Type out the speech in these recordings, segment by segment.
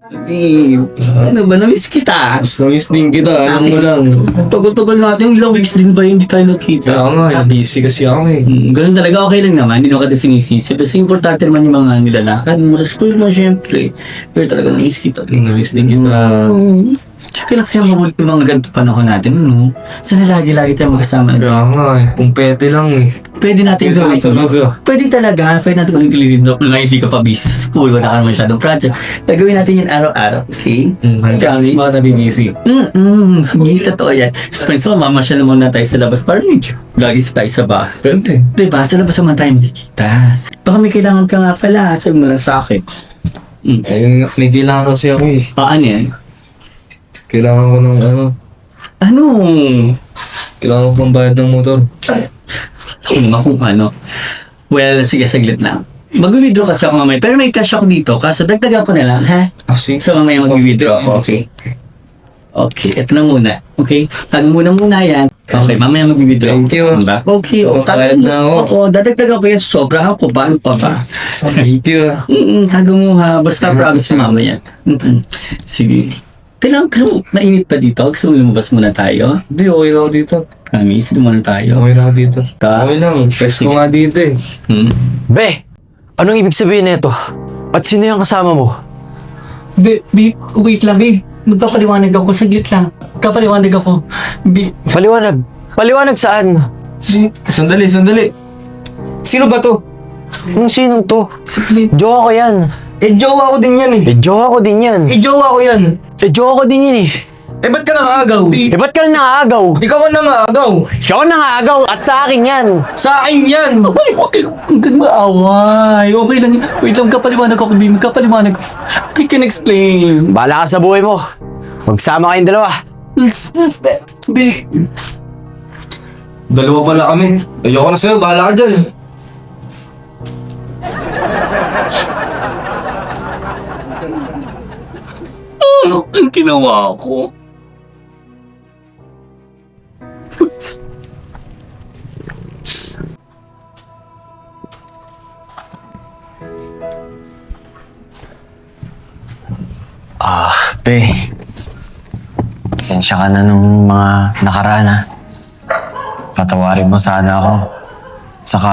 Ano ba, namiss kita. Namiss din kita, alam mo lang. Tagal-tagal natin, ilang weeks din ba hindi tayo nakita? Kaya nga, busy kasi ako eh. Ganun talaga, okay lang naman, hindi naman ka sinisisi. Kasi importante naman yung mga nilalakad mo sa school mo, syempre. Pero talaga namiss kita. Namiss din kita. Kaya mabulit yung mga ganito panahon natin, no? Sana lagi-lagi tayo magkasama. Kaya nga eh, kung pwede lang eh. Pwede natin gawin ito. Talaga. Pwede talaga. Pwede natin kung ililindok na hindi ka pa busy sa school, wala ka naman masyadong project. Gagawin natin yun araw-araw. Okay? Promise? Mga nabibisi. Sige, totoo yan. Sa friends mo, mamasyal muna tayo sa labas para medyo lagi tayo sa bahay. Pwede. Diba? Sa labas naman tayo makikita. Baka may kailangan ka nga pala. Sabi mo lang sa akin. Ayun nga, may kailangan kasi ako eh. Ano yan? Kailangan ko ng ano. Ano? Kailangan ko pang bayad ng motor. Kung ano. Well, sige, saglit lang. Mag-withdraw kasi ako mamaya. Pero may cash ako dito. Kaso dagdagan ko na lang, ha? Kasi, So mamaya mag-withdraw ako. Okay. Okay, ito na muna. Okay? Hag muna yan. Okay, mamaya mag-withdraw. Thank you. Diba? Okay, Oo, bayad na ako. Oo, dadagdagan ko yan. Sobrahan ko ba? Ano pa ba? thank you. Hag mo ha. Basta promise mo mamaya. Sige. Kailangan ko mainit pa dito. Gusto mo lumabas muna tayo? Hindi, okay lang ako dito. Promise, muna tayo. Okay lang ako dito. Ka? Okay lang, fresh ko nga dito eh. Be, anong ibig sabihin nito? At sino yung kasama mo? Wait lang, babe. Magpapaliwanag ako. Saglit lang. Kapaliwanag ako. Paliwanag. Paliwanag saan? Sandali. Sino ba to? Yung sinong to? Saglit. Jowa ko yan. Eh, jowa ko din yan eh. Jowa ko din yan. Jowa ko yan. Jowa ko din yan eh. Eh, ba't ka nangaagaw? Ba't ka na nangaagaw? Ikaw ang nangaagaw. Siya ang nangaagaw at sa akin yan. Sa akin yan. Ay, okay lang. Huwag kang maaway. Okay lang. Wait lang, kapaliwanag ako, babe. Kapaliwanag ako. I can explain. Bahala ka sa buhay mo. Magsama kayong dalawa. Babe. Dalawa pala kami. Ayoko na sa'yo, bahala ka dyan. Ano ang ginawa ko? Be, pasensya ka na nung mga nakaraan ha. Patawarin mo sana ako. Saka,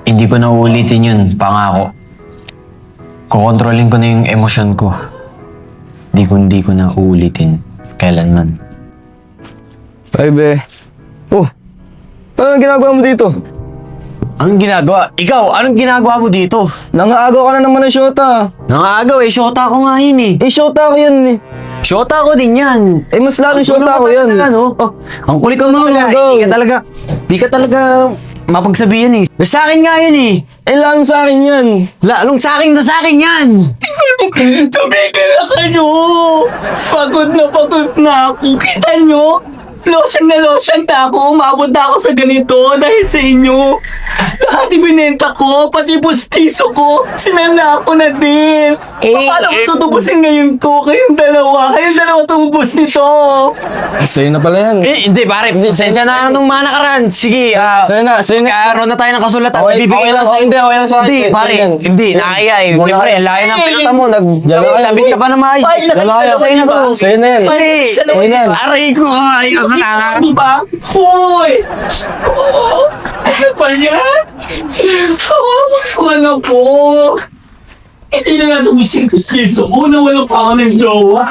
hindi ko na uulitin yun, pangako. Kukontrolin ko na yung emosyon ko. Hindi ko na uulitin kailanman. Ay, be. Oh, anong ginagawa mo dito? Anong ginagawa? Ikaw, anong ginagawa mo dito? Nangaagaw ka na naman ng shota. Nangaagaw eh, shota ko nga yun eh. Eh, shota ko yan eh. Shota ko din yan. Eh, mas lalo shota ko yan. Ano? Oh, ang kulit ko na Nangaagaw. Di ka talaga mapagsabihan eh. Sa akin nga yun eh. Eh, lalong sa akin yan. Lalong sa akin yan. Tumigil na kayo! Pagod na ako. Kita nyo? Losyang na ako. Umabot na ako sa ganito dahil sa inyo. Lahat ibinenta ko, pati pustiso ko. Sinala ko na din. Paano ko tutubusin ngayon to? Kayong dalawa tumubos nito. Sa'yo na pala yan. Hindi pare, sensya na nung mga nakaraan. Sige, Sa'yo na. Aron na tayo ng kasulatan. Okay lang sa hindi, okay lang sa akin. Hindi, pare, hindi, nakaya eh. Hindi, pare, layo ng pinata mo. Diyan na kayo. Tabit ka pa na maayos. Ay, Diyan na kayo. Sa'yo na to. Sa'yo na yan. Pare, Sa'yo na yan. aray ko, ayaw ko na. Di ba? Hoy! Ano pa yan? Kawawa naman ako. Hindi na natubusin ko piso ko na walang pa ako ng jowa.